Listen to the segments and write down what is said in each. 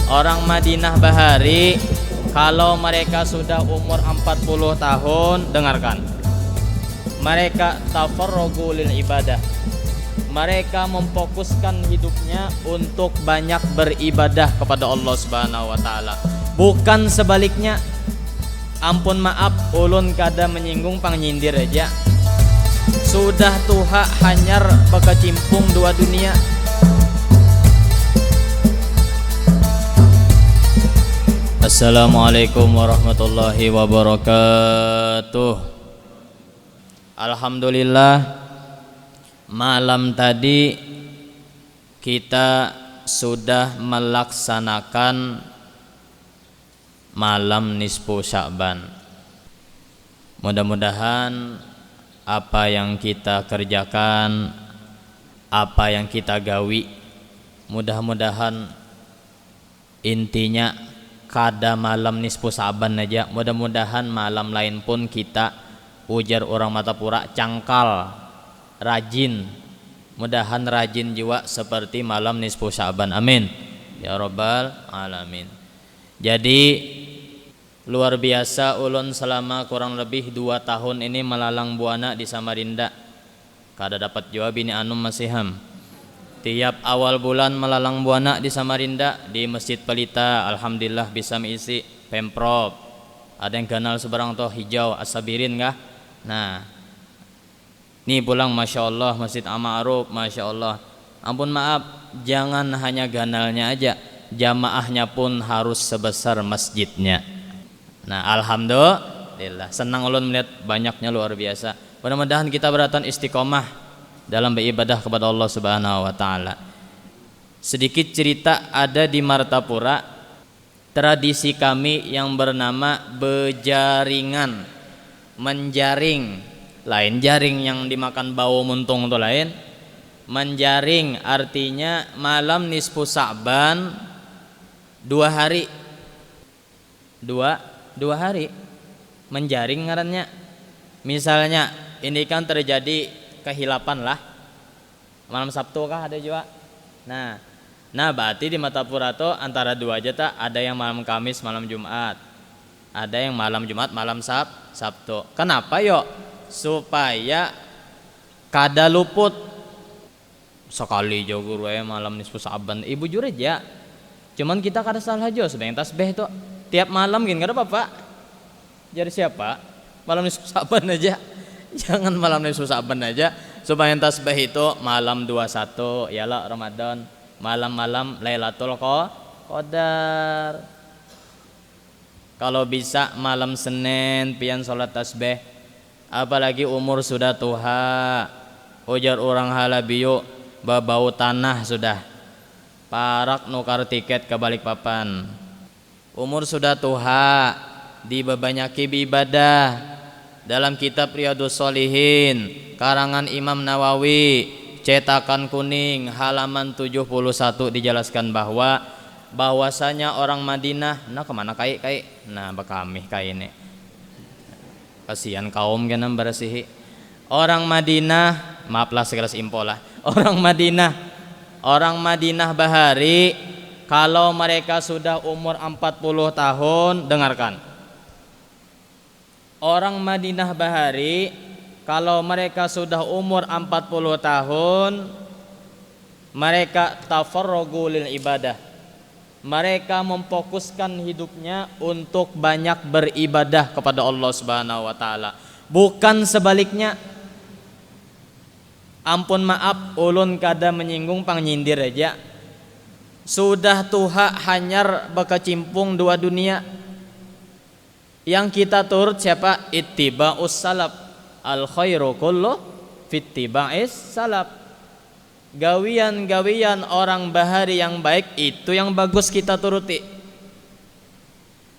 Orang Madinah Bahari, kalau mereka sudah umur 40 tahun, dengarkan. Mereka tafarrugu lil ibadah. Mereka memfokuskan hidupnya untuk banyak beribadah kepada Allah Subhanahu wa taala. Bukan sebaliknya. Ampun maaf, ulun kada menyinggung pangnyindir aja. Sudah tuha hanyar bekecimpung dua dunia. Assalamualaikum warahmatullahi wabarakatuh. Alhamdulillah, malam tadi kita sudah melaksanakan malam nisfu Sya'ban. Mudah-mudahan apa yang kita kerjakan, apa yang kita gawi, mudah-mudahan intinya kada malam nisfu Sya'ban aja, mudah-mudahan malam lain pun kita, ujar orang Matapura, cangkal, rajin, mudahan rajin jiwa seperti malam nisfu Sya'ban. Amin ya rabbal alamin. Jadi luar biasa, ulun selama kurang lebih 2 tahun ini melalang buana di Samarinda. Kada dapat jawab ini anum masiham. Tiap awal bulan melalang buana di Samarinda, di Masjid Pelita. Alhamdulillah bisa mengisi Pemprov. Ada yang kenal seberang toh hijau Asabirin kah? Nah, ini pulang Masya Allah Masjid Amaruf, Masya Allah. Ampun maaf, jangan hanya ganalnya aja, jamaahnya pun harus sebesar masjidnya. Nah, alhamdulillah, senang ulun melihat banyaknya, luar biasa. Mudah-mudahan kita beratan istiqomah dalam beribadah kepada Allah Subhanahu wa taala. Sedikit cerita, ada di Martapura tradisi kami yang bernama bejaringan, menjaring. Lain jaring yang dimakan bau muntung itu lain. Menjaring artinya malam nisfu Sya'ban 2 hari. Dua hari menjaring ngarannya. Misalnya ini kan terjadi kehilapan lah, malam Sabtu kah ada juga. Nah berarti di Matapura tuh antara 2 aja tak, ada yang malam Kamis malam Jumat, ada yang malam Jumat malam Sabtu. Kenapa yo? Supaya kada luput sekali jo guru malam nisfu Sya'ban. Ibu jure aja, cuman kita kada salah jo sebenarnya tasbih itu tiap malam gini, kada apa-apa. Jadi siapa? Malam nisfu Sya'ban aja. Jangan malam nisfu Sya'ban aja. Supaya tasbih itu malam 21 ialah Ramadan, malam-malam Lailatul Qadar. Kalau bisa malam Senin pian salat tasbih. Apalagi umur sudah tuha, ujar orang halabiyo, babau tanah sudah. Parak nukar tiket ke Balikpapan. Umur sudah tuha, dibebanyaki ibadah. Dalam kitab Riyadhus Shalihin karangan Imam Nawawi cetakan kuning halaman 71 dijelaskan bahwasanya orang Madinah, nah kemana kai? Nah bakami kai ini. Kasihan kaum genam berasihi. Orang Madinah, maaflah sekeras impolah. Orang Madinah Bahari, kalau mereka sudah umur 40 tahun, dengarkan. Orang Madinah Bahari, kalau mereka sudah umur 40 tahun, mereka tafarrugu lil ibadah. Mereka memfokuskan hidupnya untuk banyak beribadah kepada Allah Subhanahu wa taala. Bukan sebaliknya. Ampun maaf, ulun kada menyinggung pangnyindir aja. Sudah tuha hanyar bekecimpung 2 dunia. Yang kita turut siapa? Ittiba'us salaf. Al khairu kullu fittiba'is salaf. Gawian-gawian orang Bahari yang baik itu yang bagus kita turuti.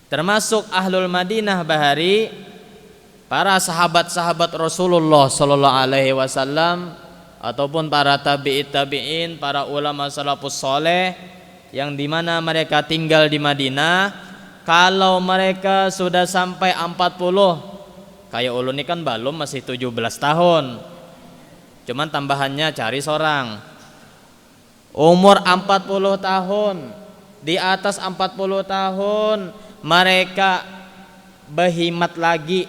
Termasuk ahlul Madinah Bahari, para sahabat-sahabat Rasulullah sallallahu alaihi wasallam, ataupun para tabi'in, para ulama salafus saleh yang dimana mereka tinggal di Madinah. Kalau mereka sudah sampai 40, kayak ulun ini kan belum, masih 17 tahun. Cuman tambahannya cari seorang. Umur 40 tahun di atas 40 tahun mereka berhimat lagi,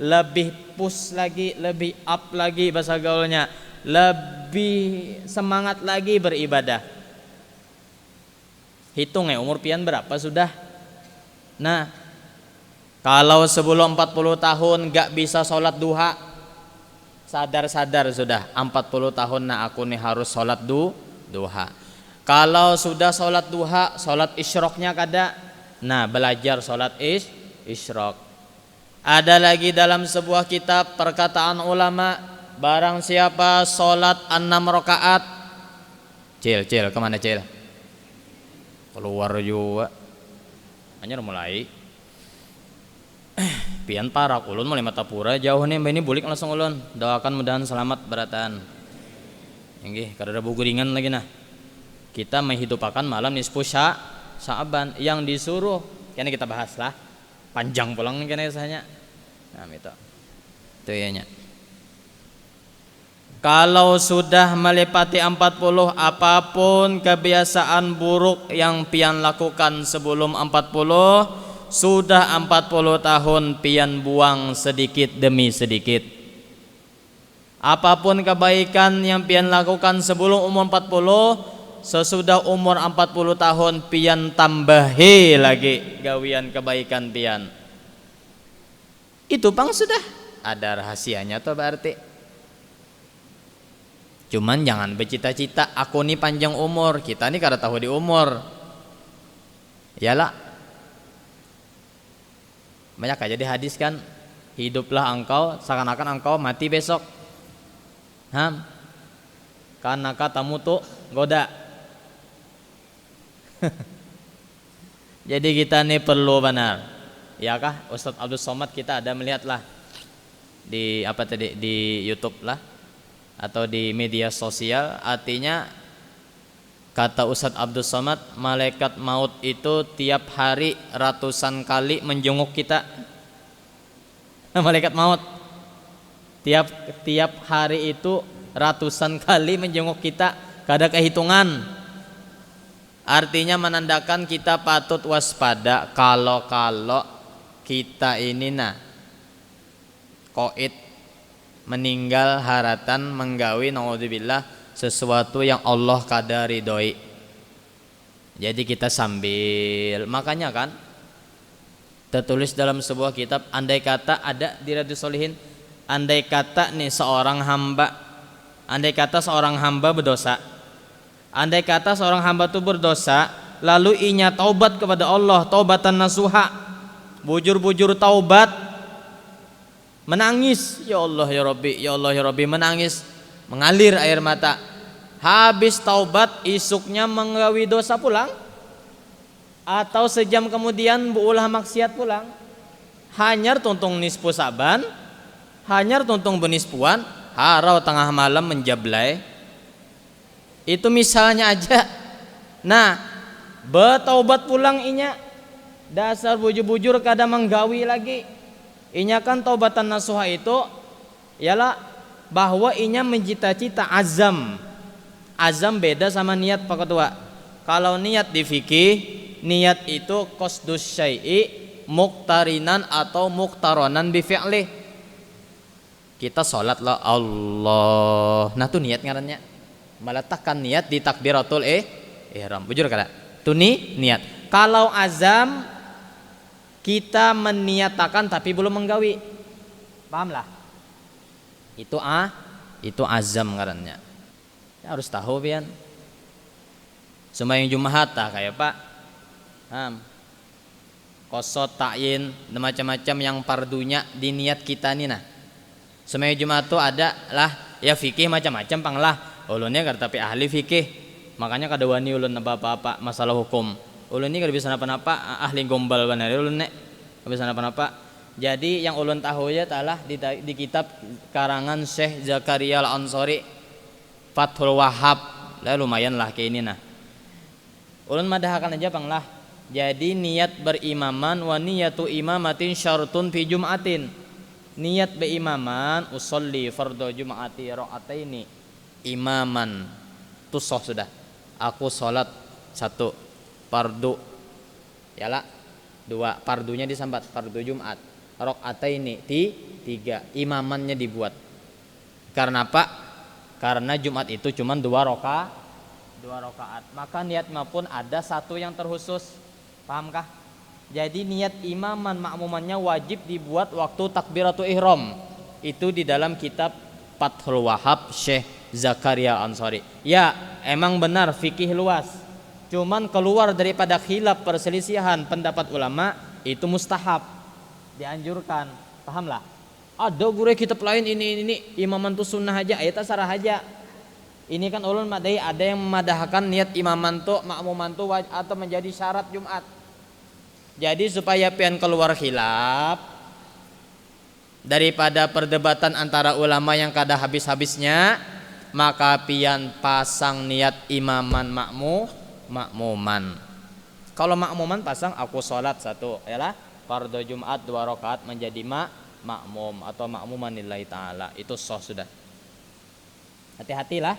lebih push lagi, lebih up lagi bahasa gaulnya, lebih semangat lagi beribadah. Hitung ya umur pian berapa sudah. Nah, kalau sebelum 40 tahun gak bisa sholat duha, sadar-sadar sudah 40 tahun nah aku nih harus sholat duha. Kalau sudah sholat duha, sholat isyroknya kada, nah belajar sholat isyrok. Ada lagi dalam sebuah kitab perkataan ulama, barang siapa sholat 6 rakaat, cil kemana cil? Keluar juga, hanya mulai. Pian parak ulun mulai Matapura jauh nih mbak ini bulik langsung ulun. Doakan mudahan selamat beratan. Nggih, kada ada buguringan lagi nah. Kita menghidupakan malam nisfu Sya'ban yang disuruh. Kayaknya kita bahas lah. Panjang pulang kayaknya sahnya. Nah, itu. Itu ianya. Kalau sudah melewati 40, apapun kebiasaan buruk yang pian lakukan sebelum 40, sudah 40 tahun pian buang sedikit demi sedikit. Apapun kebaikan yang pian lakukan sebelum umur 40, sesudah umur 40 tahun pian tambahi lagi gawian kebaikan pian. Itu pang sudah ada rahasianya tuh berarti. Cuman jangan bercita-cita aku nih panjang umur, kita nih kada tahu di umur. Yalah. Banyak aja di hadis kan, hiduplah engkau seakan-akan engkau mati besok. Karena kata mutu goda. Jadi kita nih perlu benar. Ya kah Ustadz Abdul Somad kita ada melihatlah di apa tadi di YouTube lah atau di media sosial, artinya kata Ustadz Abdul Somad, malaikat maut itu tiap hari ratusan kali menjenguk kita. Malaikat maut tiap hari itu ratusan kali menjenguk kita, kada kehitungan. Artinya menandakan kita patut waspada kalau kita ini koit meninggal haratan menggawi naudzubillah sesuatu yang Allah kada ridhoi. Jadi kita sambil, makanya kan tertulis dalam sebuah kitab, andai kata ada di Riyadhus Shalihin, andai kata nih seorang hamba berdosa, andai kata seorang hamba itu berdosa, lalu inya taubat kepada Allah, taubatan nasuha, bujur-bujur taubat, menangis, ya Allah ya Rabbi, ya Allah ya Rabbi, menangis, mengalir air mata. Habis taubat isuknya menggawi dosa pulang, atau sejam kemudian berulah maksiat pulang. Hanyar tuntung nisfu Saban, hanyar tuntung benispuan, harau tengah malam menjablay. Itu misalnya aja. Nah, betaubat pulang inya, dasar bujur-bujur kada menggawi lagi. Inya kan taubatan nasuha itu ialah bahwa inya mencita-cita azam. Azam beda sama niat Pak Ketua. Kalau niat di fikih, niat itu qasdus syai'i muqtarinan atau muqtaronan bi fi'li. Kita sholat lah Allah. Nah tuh niat ngarannya. Meletakkan niat di takbiratul ihram. Bujur kada? Tuh niat. Kalau azam kita meniatakan tapi belum menggawi. Paham lah? Itu azam ngarannya. Ya, harus tahu pian. Sembahyang Jumat kayak Pak. Qosot ta'yin macam-macam yang pardunya di niat kita nih nah. Sembahyang Jumat tuh ada lah ya fikih macam-macam pang lah. Ulunnya kada tapi ahli fikih. Makanya kada wani ulun apa-apa masalah hukum. Ulun ini kada bisa napa-napa, ahli gombal benar ulun nek. Kada bisa napa-napa. Jadi yang ulun tahu ya talah di kitab karangan Syekh Zakaria Al-Ansari Fathul Wahhab. Lah lumayan lah kayak ini nah. Ulun madahakan aja pang lah. Jadi niat berimaman wa niyatu imamatin syartun fi jum'atin. Niat berimaman usolli fardhu jum'ati ra'ataini imaman tusoh sudah. Aku salat satu fardu. Yalah. 2, fardunya disambat, fardu Jumat. Rakaataini, 3, imamannya dibuat. Karena apa? Karena Jumat itu cuma 2 rakaat. Maka niat imam pun ada satu yang terkhusus. Pahamkah? Jadi niat imaman makmumannya wajib dibuat waktu takbiratul ihram. Itu di dalam kitab Fathul Wahhab Syekh Zakaria Ansari. Ya, emang benar fikih luas. Cuman keluar daripada khilaf perselisihan pendapat ulama itu mustahab, dianjurkan. Pahamlah? Ada guru kitab lain ini imaman tu sunnah aja, ayat sarah aja. Ini kan ulun madai ada yang memadahkan niat imaman tu makmuman tu atau menjadi syarat Jumat. Jadi supaya pian keluar khilaf daripada perdebatan antara ulama yang kada habis-habisnya, maka pian pasang niat imaman makmuman. Kalau makmuman pasang aku sholat 1, yalah fardu Jumat 2 rakaat menjadi makmum atau makmuman lillahi taala, itu sah sudah. Hati-hatilah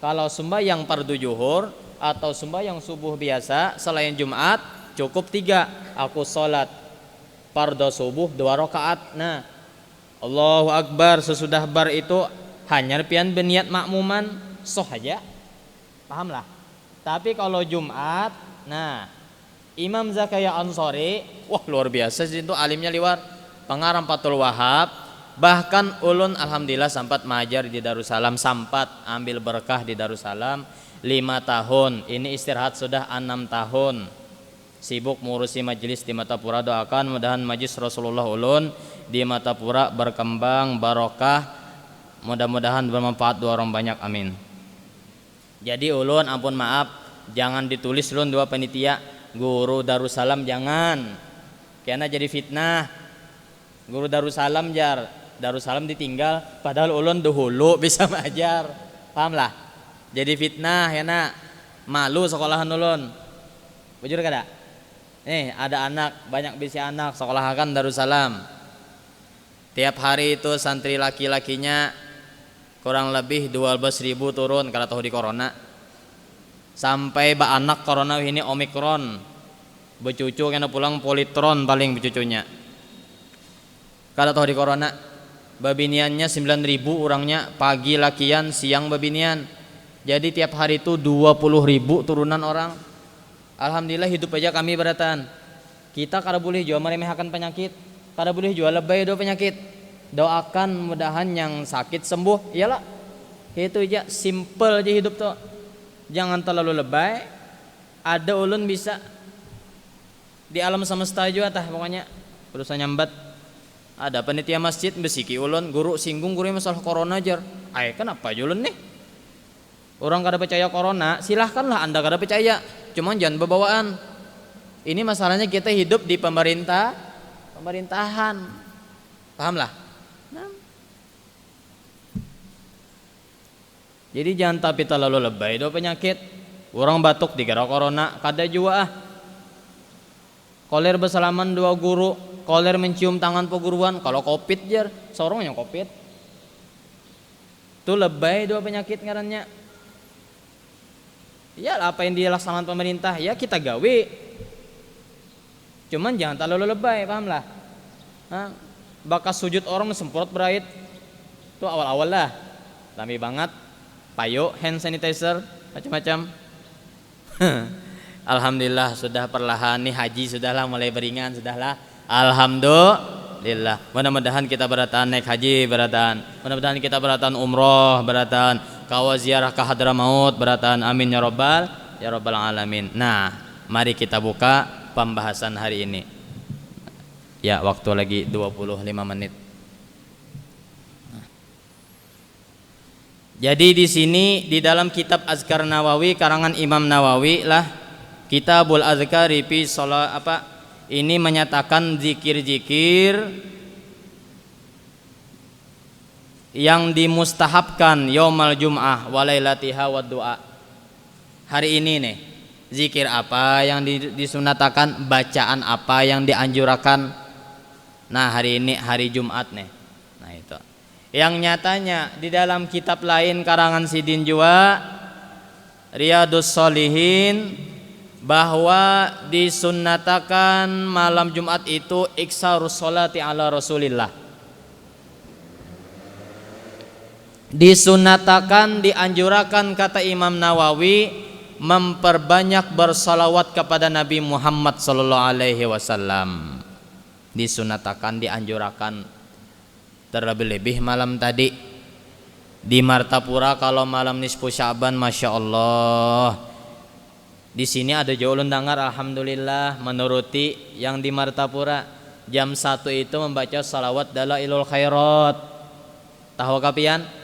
kalau sembahyang fardu zuhur atau sembahyang subuh biasa selain Jumat cukup 3, aku sholat fardu subuh 2 rakaat. Nah, Allahu Akbar sesudah bar itu hanya pian berniat makmuman sah aja. Pahamlah? Tapi kalau Jumat, nah Imam Zakaria Ansari, wah luar biasa sih itu alimnya liwar, pengarang Fathul Wahhab. Bahkan ulun alhamdulillah sempat mengajar di Darussalam, sempat ambil berkah di Darussalam 5 tahun. Ini istirahat sudah 6 tahun. Sibuk mengurusi majelis di Matapura, doakan mudahan majelis Rasulullah ulun di Matapura berkembang barokah, mudah-mudahan bermanfaat dua orang banyak, amin. Jadi ulun ampun maaf, jangan ditulis ulun 2 panitia guru Darussalam, jangan karena jadi fitnah. Guru Darussalam Darussalam ditinggal padahal ulun dahulu bisa mengajar, pahamlah? Jadi fitnah ya nak, malu sekolahan ulun. Bujur kada? Nih ada anak, banyak bisi anak sekolahakan Darussalam. Tiap hari itu santri laki-lakinya kurang lebih 12.000 turun kalau tahu di corona. Sampai anak corona ini omikron, becucu kena pulang politron paling becucunya. Kalau tahu di corona, babiniannya 9.000 orangnya, pagi lakian, siang babinian. Jadi tiap hari itu 20.000 turunan orang. Alhamdulillah hidup aja kami beratan. Kita kada boleh jual meremehkan penyakit, kada boleh jual lebay do penyakit. Doakan mudahan yang sakit sembuh. Iyalah, itu aja, simple aja hidup tuh. Jangan terlalu lebay. Ada ulun bisa di alam semesta juga tah pokoknya berusaha nyambat. Ada panitia masjid besiki ulun, guru singgung guru masalah corona jar. Ay kenapa ulun nih? Orang kada percaya corona, silahkanlah Anda kada percaya. Cuman jangan berbawaan. Ini masalahnya kita hidup di pemerintahan. Pahamlah? Nah. Jadi jangan tapi terlalu lebay do penyakit. Orang batuk dikira corona, kada jua ah. Koler bersalaman 2 guru, koler mencium tangan peguruan, kalau covid jar, seorang yang covid. Itu lebay do penyakit ngarannya. Ya apa yang dilaksanakan pemerintah ya kita gawe. Cuman jangan terlalu lebay, pahamlah? Nah, bakas sujud orang semprot berait. Itu awal-awal lah. Lami banget. Payo, hand sanitizer, macam-macam. Alhamdulillah sudah perlahan nih haji sudahlah mulai beringan sudahlah. Alhamdulillah. Mudah-mudahan kita beratan naik haji beratan. Mudah-mudahan kita beratan umroh beratan. Kawa ziarah ke Hadramaut beratan. Amin ya rabbal alamin. Nah, mari kita buka pembahasan hari ini. Ya, waktu lagi 25 menit. Jadi di sini di dalam kitab Azkar Nawawi karangan Imam Nawawi lah, Kitabul Azkari fi Shalah ini menyatakan zikir-zikir yang dimustahabkan yaumal jum'ah wa lailatiha wa du'a. Hari ini nih, zikir apa yang disunatakan, bacaan apa yang dianjurkan. Nah, hari ini hari Jumat nih. Nah, itu. Yang nyatanya di dalam kitab lain karangan Sidin jua Riyadus Shalihin bahwa disunnatakan malam Jumat itu iksarus sholati ala Rasulillah. Disunnatakan, dianjurkan kata Imam Nawawi memperbanyak bersalawat kepada Nabi Muhammad sallallahu alaihi wasallam. Disunnatakan, dianjurkan, terlebih-lebih malam tadi di Martapura. Kalau malam nisfu Sya'ban, masya Allah, di sini ada jauh undangan, alhamdulillah, menuruti yang di Martapura jam 1 itu membaca salawat dalailul khairat. Tahu kapian?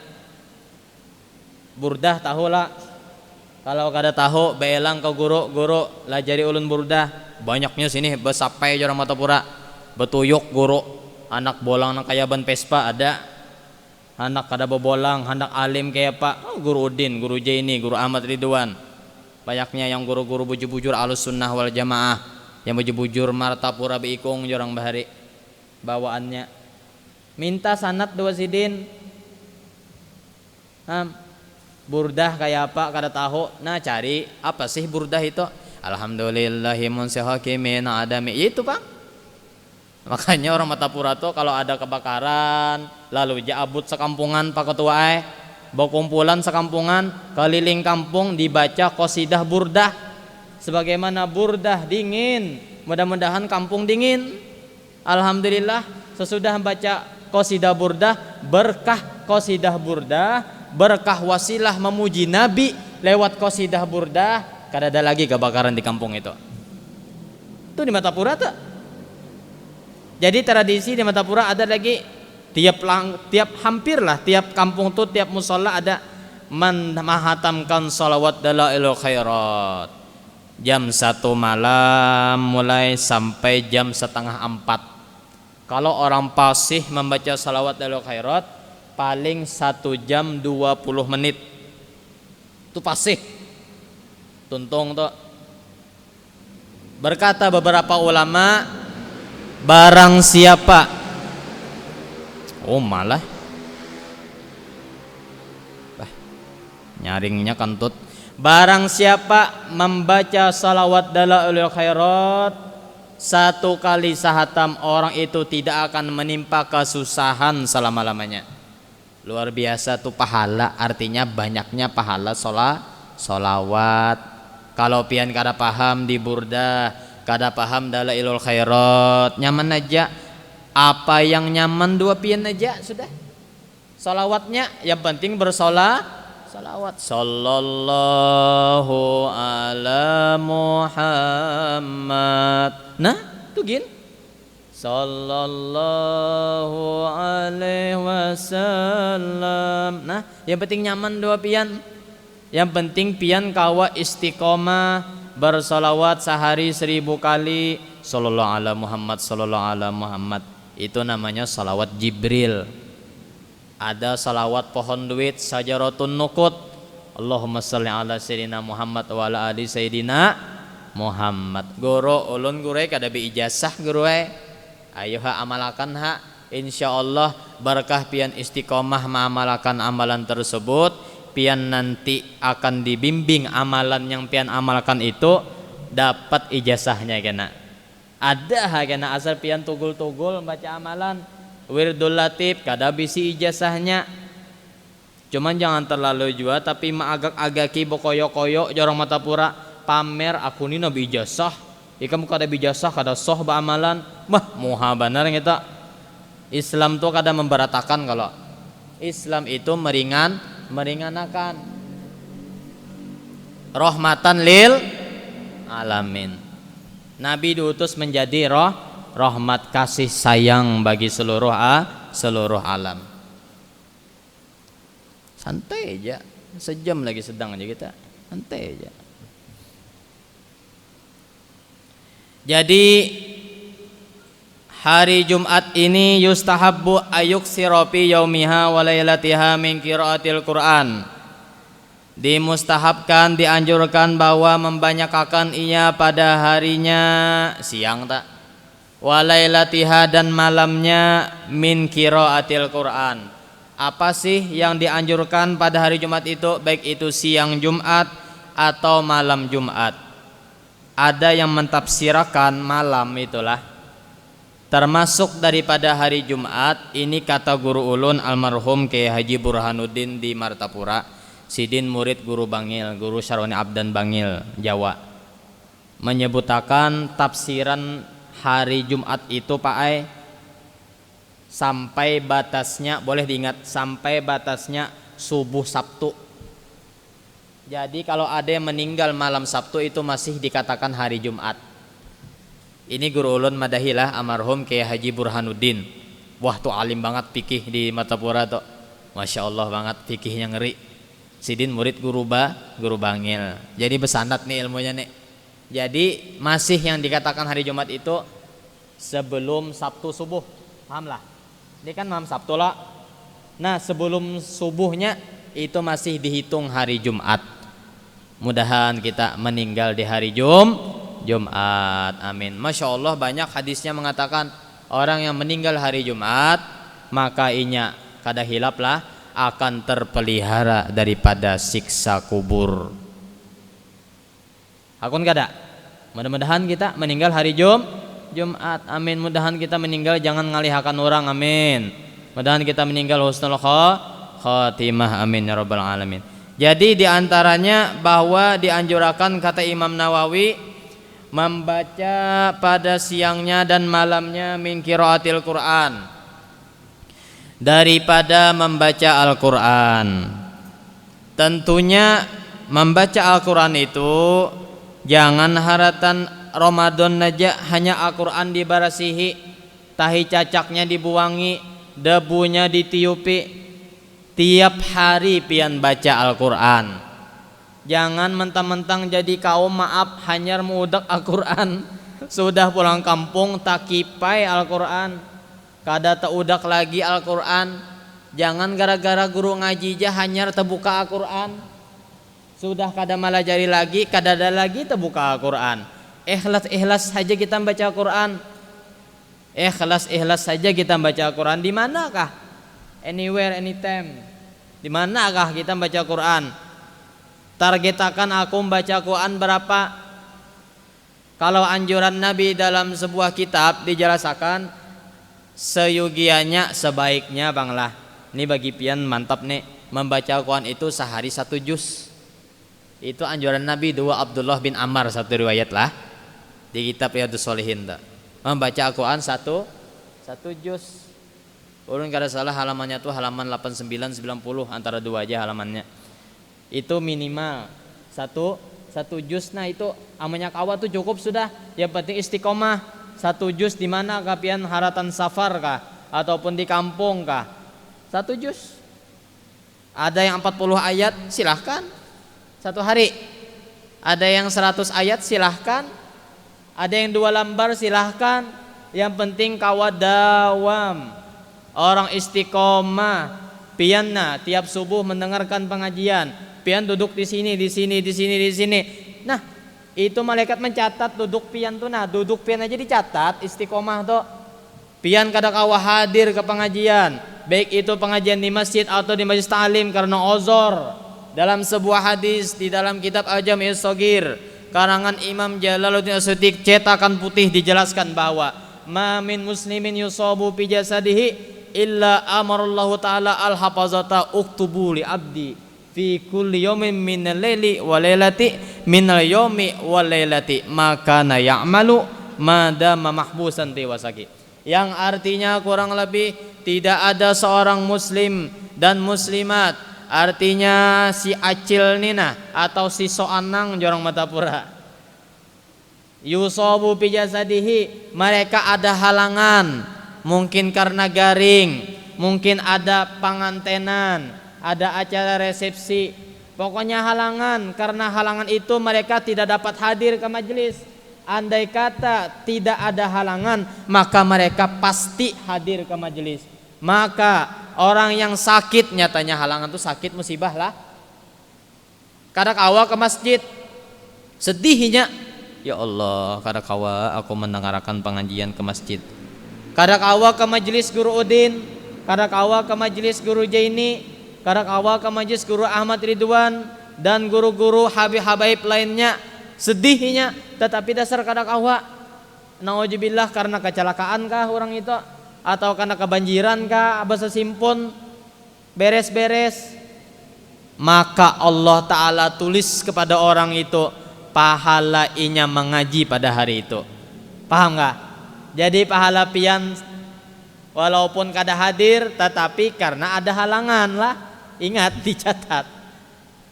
Burdah tahu lah. Kalau kada tahu beelang ke guru lajari ulun burdah. Banyaknya sini besapai jorang Martapura. Betuyuk guru, anak bolang nang kaya ban Vespa ada. Anak kada bobolang, anak alim kayak Pak Guru Udin, Guru Jaini, Guru Ahmad Ridwan. Banyaknya yang guru-guru bujur-bujur alus sunnah wal jamaah, yang bujur-bujur Martapura beikung jorang bahari bawaannya. Minta sanad dua sidin. Burdah kayak apa kada tahu. Nah, cari apa sih burdah itu? Alhamdulillahi munsihakimin adami. Itu Pak. Makanya orang Martapura tuh kalau ada kebakaran, lalu jaabut sekampungan Pak Ketua bawa kumpulan sekampungan keliling kampung dibaca qasidah burdah. Sebagaimana burdah dingin, mudah-mudahan kampung dingin. Alhamdulillah sesudah baca qasidah burdah, berkah qasidah burdah, berkah wasilah memuji Nabi lewat qasidah burdah, kada ada lagi kebakaran di kampung itu. Itu di Martapura tuh. Jadi tradisi di Martapura ada lagi tiap hampirlah tiap kampung tuh tiap musola ada menghatamkan salawat dalailul khairat. Jam 1 malam mulai sampai jam 3:30. Kalau orang fasih membaca salawat dalailul khairat paling 1 jam 20 menit. Itu fasih. Tuntung tuh. Berkata beberapa ulama, barang siapa malah nyaringnya kantut. Barang siapa membaca salawat dalailul khairat 1 kali sahatam, orang itu tidak akan menimpa kesusahan selama-lamanya. Luar biasa tuh pahala, artinya banyaknya pahala solawat. Kalau pian kada paham di burdah, kada paham dalailul khairat, nyaman aja apa yang nyaman 2 pian aja sudah. Salawatnya yang penting salawat. Sallallahu ala Muhammad. Nah, tuh gin. Sallallahu alaihi wasallam. Nah, yang penting nyaman 2 pian. Yang penting pian kawa istiqomah bersolawat sehari 1000 kali. Sallallahu ala Muhammad, sallallahu ala Muhammad. Itu namanya salawat Jibril. Ada salawat pohon duit, sajaratun nukut. Allahumma salli ala sayyidina Muhammad wa ala ali sayyidina Muhammad. Guru ulun guru kada bi ijazah guru ayo amalakan insyaallah berkah pian istiqomah mengamalkan amalan tersebut, pian nanti akan dibimbing amalan yang pian amalkan itu dapat ijazahnya kena. Ada kena asal pian tugul-tugul baca amalan wirdul latif kada bisi ijazahnya. Cuman jangan terlalu jua tapi maagak-agaki bokoyo-koyo jorong Martapura pamer aku ni nabi ijazah. Ikam kada bijasah kada soh ba amalan. Muha benar kita. Islam tuh kada memberatakan. Kalau Islam itu meringankan. Rahmatan lil alamin. Nabi diutus menjadi rahmat kasih sayang bagi seluruh alam. Santai aja. Sejam lagi sedang aja kita. Santai aja. Jadi hari Jumat ini yustahabbu ayuksira fi yaumiha wa lailatiha min qiraatil Quran. Dimustahabkan, dianjurkan bahwa membanyakkan ia pada harinya siang tak wa lailatiha dan malamnya min qiraatil Quran. Apa sih yang dianjurkan pada hari Jumat itu, baik itu siang Jumat atau malam Jumat? ada yang mentafsirkan malam itulah termasuk daripada hari Jumat. Ini kata guru ulun almarhum Kiai Haji Burhanuddin di Martapura, sidin murid guru Bangil, guru Syarwani Abdan Bangil, Jawa, menyebutakan tafsiran hari Jumat itu Pak Ai sampai batasnya, boleh diingat, sampai batasnya subuh Sabtu. Jadi kalau ada yang meninggal malam Sabtu itu masih dikatakan hari Jumat. Ini guru ulun madahilah almarhum Kiai Haji Burhanuddin. Wah tuh alim banget fikih di Martapura tuh. Masya Allah banget fikihnya ngeri. Sidin murid guru Bangil. Jadi besandat nih ilmunya nih. Jadi masih yang dikatakan hari Jumat itu sebelum Sabtu subuh. Paham lah? Ini kan malam Sabtu lah. Nah sebelum subuhnya itu masih dihitung hari Jumat. Mudahan kita meninggal di hari Jumat. Amin. Masya Allah banyak hadisnya mengatakan orang yang meninggal hari Jumat maka inya kada hilap lah akan terpelihara daripada siksa kubur. Hakun kada? Mudah-mudahan kita meninggal hari Jumat. Amin. Mudahan kita meninggal jangan ngalihakan orang. Amin. Mudahan kita meninggal husnul khatimah. Amin ya rabbal alamin. Jadi diantaranya bahwa dianjurkan kata Imam Nawawi membaca pada siangnya dan malamnya min qiraatil Quran daripada membaca Al-Quran. Tentunya membaca Al-Quran itu jangan haratan Ramadan aja hanya Al-Quran dibarasihi, tahi cacaknya dibuangi, debunya ditiupi. Tiap hari pian baca Al-Quran. Jangan mentang-mentang jadi kaum maaf hanyar mudak Al-Quran. Sudah pulang kampung tak kipai Al-Quran, kada teudak lagi Al-Quran. Jangan gara-gara guru ngaji aja hanyar terbuka Al-Quran. Sudah kada malajari lagi, kada ada lagi terbuka Al-Quran. Ikhlas saja kita baca Al-Quran. Ikhlas saja kita baca Al-Quran. Di manakah? Anywhere, anytime. Di manakah kita baca Quran? Targetakan aku membaca Quran berapa? Kalau anjuran Nabi dalam sebuah kitab dijelaskan seyugianya sebaiknya banglah. Ini bagi pian mantap nih, membaca Quran itu sehari 1 juz. Itu anjuran Nabi dua Abdullah bin Ammar satu riwayat lah di kitab Riyadhus Shalihin. Membaca Quran 1 juz. Ulun kada salah halamannya tuh halaman 89 90 antara dua aja halamannya. Itu minimal satu juz. Nah itu amanya kawa tuh cukup sudah. Yang penting istiqomah. 1 juz di mana kapian haratan safar kah ataupun di kampung kah? 1 juz. Ada yang 40 ayat silahkan 1 hari. Ada yang 100 ayat silahkan. Ada yang 2 lembar silahkan. Yang penting kawa dawam. Orang istiqomah, pianna tiap subuh mendengarkan pengajian, pian duduk di sini. Nah, itu malaikat mencatat duduk pian tuh. Nah, duduk pian aja dicatat istiqomah tuh. Pian kada kawa hadir ke pengajian, baik itu pengajian di masjid atau di majelis ta'lim karena ozor. Dalam sebuah hadis di dalam kitab Al-Jami' As-Shaghir karangan Imam Jalaluddin As-Suyuti cetakan putih dijelaskan bahwa ma min muslimin yusabu fi jasadihi illa amarallahu ta'ala al-hafazata uktubu li abdi fi kulli yawmin minal laili wa lailati minal yawmi wal lailati maka na ya'malu madama mahbusan tiwasaki. Yang artinya kurang lebih tidak ada seorang muslim dan muslimat, artinya si acil nina atau si soanang jorong Matapura, yusabu fi jasadihi, mereka ada halangan. Mungkin karena garing, mungkin ada pengantenan, ada acara resepsi. Pokoknya halangan, karena halangan itu mereka tidak dapat hadir ke majelis. Andai kata tidak ada halangan, maka mereka pasti hadir ke majelis. Maka orang yang sakit, nyatanya halangan itu sakit musibah lah, kadang awal ke masjid, sedihnya, ya Allah, kadang awal aku mendengarkan pengajian ke masjid. Kadang awal ke majelis Guru Udin, kadang awal ke majelis Guru Jaini, kadang awal ke majelis Guru Ahmad Ridwan dan guru-guru habib-habaib lainnya. sedihnya, tetapi dasar kada kawa. Nauzubillah karena kecelakaan kah orang itu, atau karena kebanjiran kah, basa simpon beres-beres, maka Allah Ta'ala tulis kepada orang itu pahala inya mengaji pada hari itu. Paham gak? Jadi pahala pian walaupun kada hadir, tetapi karena ada halangan lah, ingat dicatat.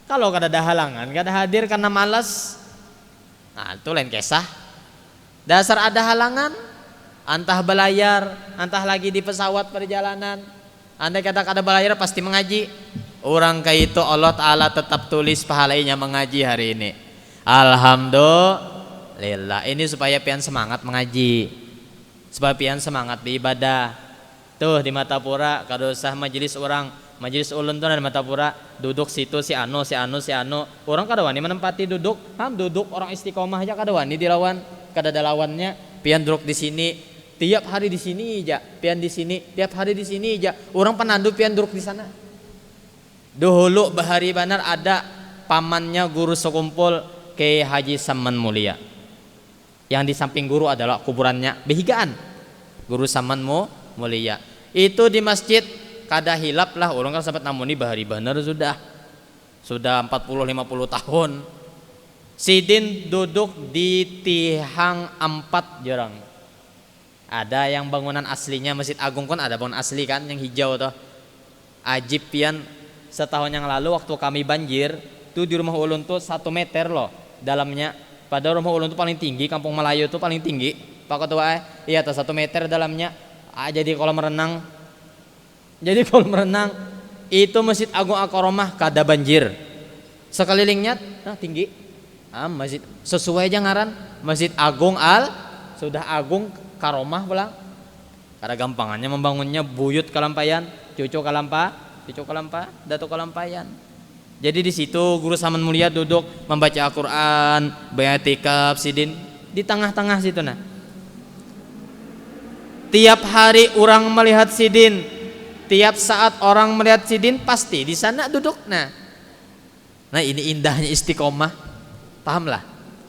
Kalau kada ada halangan, kada hadir karena malas, nah itu lain kisah. Dasar ada halangan, antah belayar, antah lagi di pesawat perjalanan, andai kata kada belayar pasti mengaji. Orang kayak itu Allah Ta'ala tetap tulis pahalanya mengaji hari ini. Alhamdulillah. Ini supaya pian semangat mengaji, supaya pian semangat beribadah. Tuh di Matapura kada usah majelis orang, majelis ulun tuh di Matapura duduk situ si anu. Orang kada wani menempati duduk, duduk orang istiqomah aja kada wani dilawan, kada ada lawannya. Pian duduk di sini, tiap hari di sini aja, pian di sini, tiap hari di sini aja. Orang penandu pian duduk di sana. Dahulu bahari banar ada pamannya guru sekumpul Kiai Haji Saman Mulia. Yang di samping guru adalah kuburannya Behigaan. Guru Saman Mulia. Itu di masjid kada hilap lah, orang kan sempat namuni bahari banar sudah 40-50 tahun. Sidin duduk di tihang 4 jorang. Ada yang bangunan aslinya Masjid Agung kan ada bangunan asli kan yang hijau tuh. Ajib pian, setahun yang lalu waktu kami banjir tuh di rumah ulun tuh 1 meter loh dalamnya. Pada rumah ulun tuh paling tinggi, Kampung Melayu tuh paling tinggi. Pak Ketua, iya tuh 1 meter dalamnya. Jadi kolam renang. Jadi kolam renang itu Masjid Agung Al-Karomah kada banjir. Sekelilingnya tinggi. Masjid sesuai aja ngaran Masjid Agung sudah Agung Karomah pulang. Kada gampangannya membangunnya buyut kalampayan, cucu kalampa, datuk kalampayan. Jadi di situ Guru Saman Mulia duduk membaca Al-Qur'an, be'tikaf sidin di tengah-tengah situ nah. Tiap hari orang melihat sidin, tiap saat orang melihat sidin pasti di sana duduk. Nah ini indahnya istiqomah, pahamlah.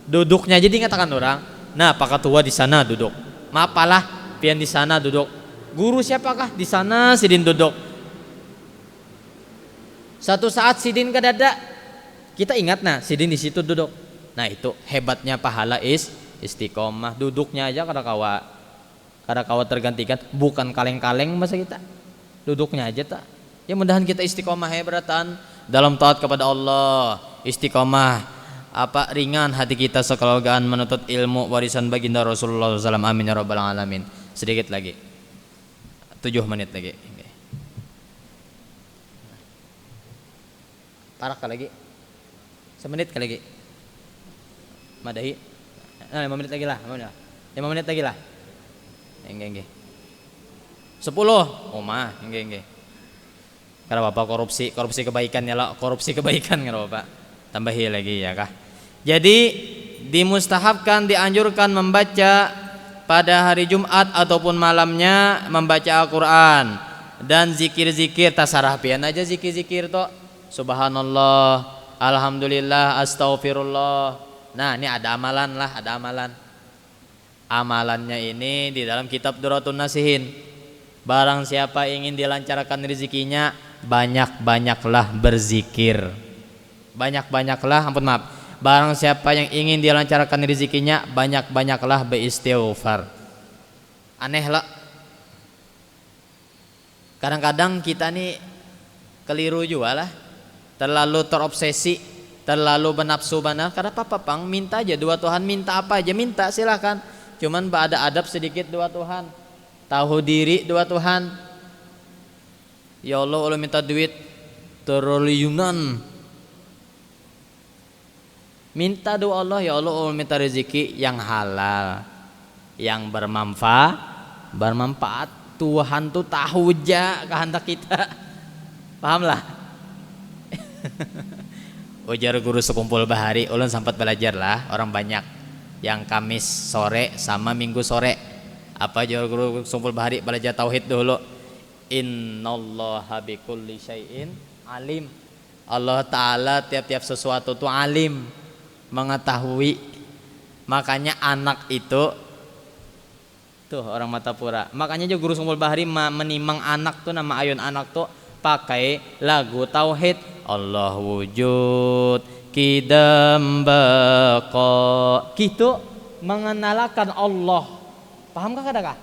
Duduknya jadi ngatakan orang, nah Pak Ketua di sana duduk, maapalah pian di sana duduk. Guru siapakah di sana sidin duduk. Satu saat sidin kadada, kita ingat nah sidin di situ duduk. Nah itu hebatnya pahala istiqomah, duduknya aja kada kawa tergantikan, bukan kaleng-kaleng masa kita. Duduknya aja tak. Ya mudahan kita istiqomah ya beratan dalam taat kepada Allah, istiqomah ringan hati kita sekalogaan menuntut ilmu warisan baginda Rasulullah SAW. Amin ya rabbal alamin. Sedikit lagi, 7 menit lagi. Parak lagi, 1 menit lagi. Madahi, 5 menit lagi lah, 5 menit lagi lah. Enggak. 10. Enggak. Karena Bapak korupsi kebaikan ya lah, korupsi kebaikan karena Bapak. Tambahi lagi ya kah. Jadi dimustahabkan, dianjurkan membaca pada hari Jumat ataupun malamnya membaca Al-Qur'an dan zikir-zikir tasarah pian aja zikir-zikir toh. Subhanallah, alhamdulillah, astaghfirullah. Nah, ini ada amalan lah, ada amalan. Amalannya ini di dalam kitab Duratun Nasihin. Barang siapa ingin dilancarkan rezekinya, banyak-banyaklah berzikir. Banyak-banyaklah, barang siapa yang ingin dilancarkan rezekinya, banyak-banyaklah beristighfar. Aneh lah. Kadang-kadang kita nih keliru juga lah. Terlalu terobsesi, terlalu bernafsu benar. Karena apa pang minta aja dua Tuhan, minta apa aja minta silahkan. Cuman ada adab sedikit dua Tuhan, tahu diri dua Tuhan. Ya Allah minta duit triliunan, minta doa Allah, ya Allah minta rezeki yang halal, yang bermanfaat. Tuhan tuh tahu aja kehendak kita, pahamlah. Ujar guru sekumpul bahari, ulun sempat belajar lah orang banyak yang Kamis sore sama Minggu sore. Apa ujar guru sekumpul bahari belajar tauhid dulu. Innallaha bikulli syai'in alim. Allah Ta'ala tiap-tiap sesuatu itu alim, mengetahui. Makanya anak itu tuh orang Matapura. Makanya juga guru Sumbul Bahari menimang anak tuh, nama ayun anak tuh pakai lagu tauhid. Allah wujud kidam baqa. Gitu mengenalkan Allah. Paham kah?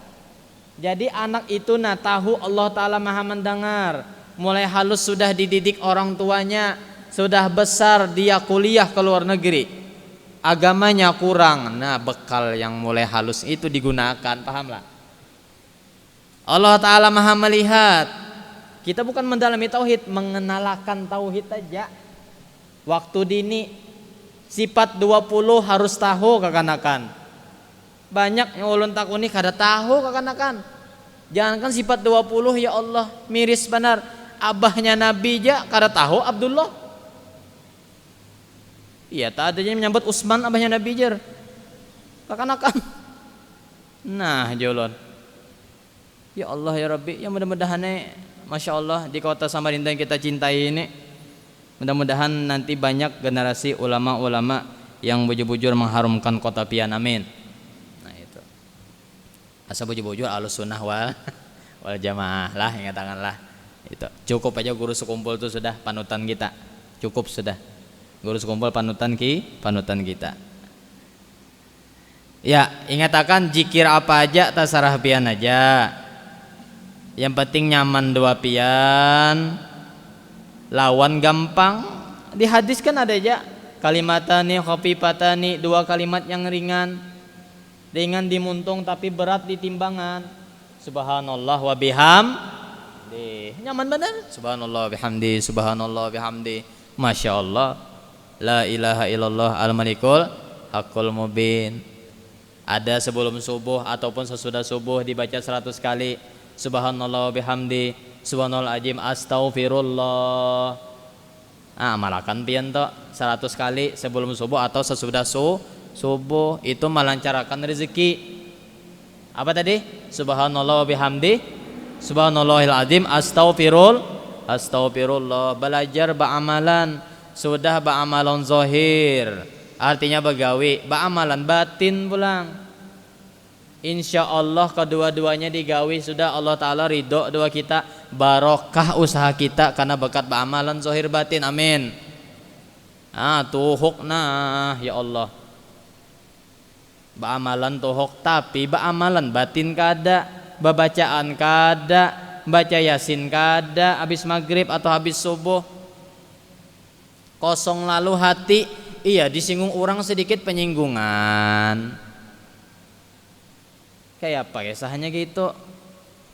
Jadi anak itu tahu Allah Ta'ala maha mendengar. Mulai halus sudah dididik orang tuanya. Sudah besar dia kuliah ke luar negeri. Agamanya kurang, bekal yang mulai halus itu digunakan, pahamlah. Allah Ta'ala maha melihat. Kita bukan mendalami tauhid, mengenalkan tauhid aja. Waktu dini sifat 20 harus tahu kekanakan. Banyak yang ulun takuni kada tahu kekanakan. Jangankan sifat 20, ya Allah, miris benar. Abahnya Nabi aja kada tahu Abdullah. Iya, tak adanya menyambut Utsman abahnya Nabi jer. Kekanakan. Nah, jolon. Ya Allah ya Rabbi, ya mudah-mudahan Masya Allah di kota Samarinda yang kita cintai ini, mudah-mudahan nanti banyak generasi ulama-ulama yang bujur-bujur mengharumkan kota Pian, amin. Nah itu. Asa bujur-bujur alus sunnah wal jamaah lah, ingatkanlah. Itu cukup aja guru sekumpul itu sudah panutan kita. Cukup sudah. Guru sekumpul panutan kita. Ya, ingatkan zikir apa aja tasarah pian aja. Yang penting nyaman dua pian. Lawan gampang. Di hadis kan ada aja kalimatani khafifatan, dua kalimat yang ringan. Ringan dimuntung tapi berat di timbangan. Subhanallah wa bihamdi. Nyaman benar. Subhanallah bihamdi, subhanallah bihamdi. Masya Allah. La ilaha illallah al-malikul hakul mubin. Ada sebelum subuh ataupun sesudah subuh dibaca 100 kali. Subhanallah wa bihamdi, subhanallah azim, astaghfirullah. Malakan pian to 100 kali sebelum subuh atau sesudah subuh, itu melancarkan rezeki. Apa tadi? Subhanallah wa bihamdi, subhanallahil azim, astaghfirullah. Belajar ba'amalan. Sudah ba'amalan zahir, artinya begawi. Ba'amalan batin pulang. Insya Allah kedua-duanya digawi sudah Allah Ta'ala ridho doa kita. Barokah usaha kita karena berkat ba'amalan zahir batin, amin. Tuhuk ya Allah. Ba'amalan tuhuk, tapi ba'amalan batin kada. Babacaan kada. Baca yasin kada habis maghrib atau habis subuh. Kosong lalu hati, iya disinggung orang sedikit penyinggungan. Kayak apa ya sahanya gitu.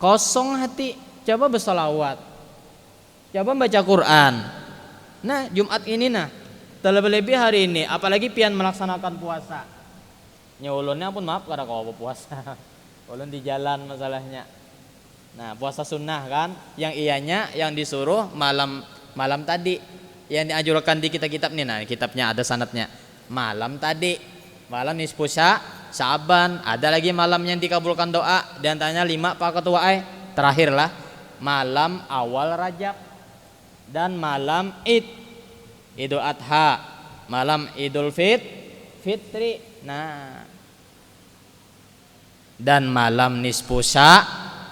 Kosong hati, coba bersolawat, coba baca Quran. Nah Jumat ini terlebih-lebih hari ini, apalagi pian melaksanakan puasa. Nyulunnya pun maaf karena kau puasa. Ulun di jalan masalahnya. Nah puasa sunnah kan, yang ianya yang disuruh malam tadi. Yang dianjurkan di kitab nih, kitabnya ada sanadnya. Malam tadi, malam nisfu Sa'ban, ada lagi malam yang dikabulkan doa. Dan tanya 5 Pak Ketua terakhir lah, malam awal Rajab dan malam Idul Adha, malam Idul Fitri. Nah, dan malam nisfu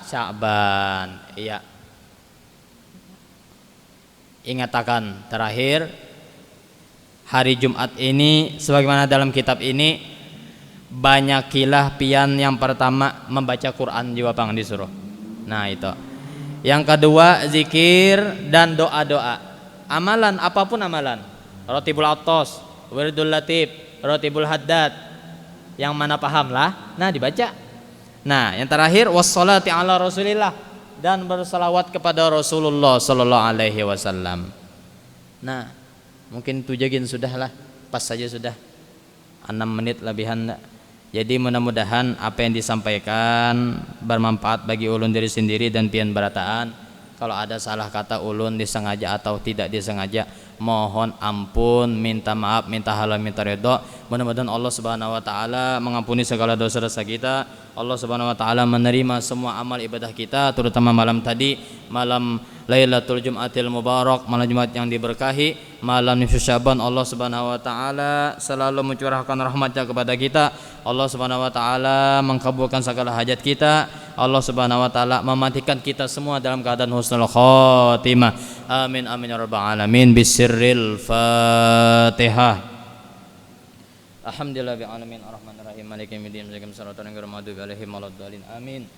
Sa'ban. Iya. Ingatkan terakhir hari Jumat ini sebagaimana dalam kitab ini, banyakilah pian yang pertama membaca Quran juga pang disuruh. Nah itu. Yang kedua zikir dan doa-doa. Amalan apapun amalan. Rotibul Atos, Wirdul Latif, Rotibul Haddad. Yang mana paham lah. Nah dibaca. Nah yang terakhir wassalati ala Rasulillah, dan bersalawat kepada Rasulullah sallallahu alaihi wasallam. Nah, mungkin tujagin sudahlah, pas saja sudah 6 menit lebihan. Jadi mudah-mudahan apa yang disampaikan bermanfaat bagi ulun diri sendiri dan pian berataan. Kalau ada salah kata ulun disengaja atau tidak disengaja, mohon ampun, minta maaf, minta halal, minta redha. Mudah-mudahan Allah Subhanahu wa taala mengampuni segala dosa-dosa kita. Allah Subhanahu wa taala menerima semua amal ibadah kita, terutama malam tadi, malam Lailatul Jumatil Mubarak, malam Jumat yang diberkahi, malam nisfu Syaban. Allah Subhanahu wa taala selalu mencurahkan rahmat-Nya kepada kita. Allah Subhanahu wa taala mengabulkan segala hajat kita. Allah Subhanahu wa taala mematikan kita semua dalam keadaan husnul khatimah. Amin amin ya rabbal alamin. Bisirril Fatihah. Alhamdulillah alamin arrahmanirrahim maliki yaumiddin iyyaka na'budu wa iyyaka nasta'in amin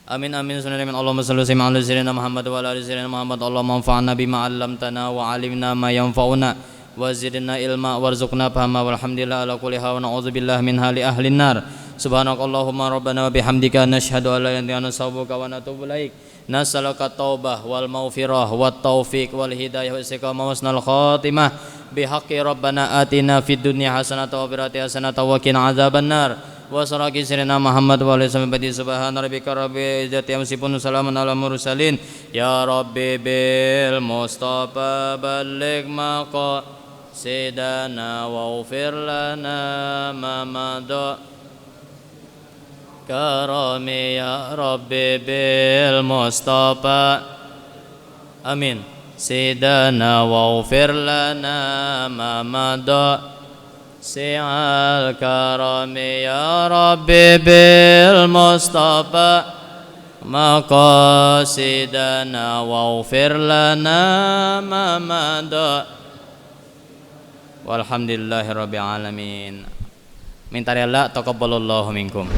amin amin sunnallahi Allahumma shalli ala sayyidina Muhammad wa ala ali sayyidina Muhammad. Allahumma anfa'na bima 'allamtana wa 'allimna ma yanfa'una wa zidna ilma warzuqna fahma walhamdulillah ala kulli hal wa na'udzubillahi min hali ahli nar. Subhanakallahumma rabbana wa bihamdika nashhadu an la ilaha illa anta nastaghfiruka wa natubu ilaik. Nas'aluka taubah wal maghfirah wat taufiq wal hidayah wa istiqamah wa husnul khatimah bihaqqi rabbana atina fid dunya hasanatan wa fil akhirati hasanatan wa qina adzabannar. Wa sallallahu sayyidina Muhammad wa alihi wasallam. Subhana rabbika rabbil izzati amma yasifun salamun alal mursalin. Ya rabbi bil mustafa balligh maqasidana wa ighfir lana ma madha karami ya rabbi bil mustafa amin sidana wa ighfir lana ma madha si'al karami ya rabbi bil mustafa maqasidana wa ighfir lana ma madha walhamdulillahi rabbil alamin. Minta rela taqabbalallahu minkum.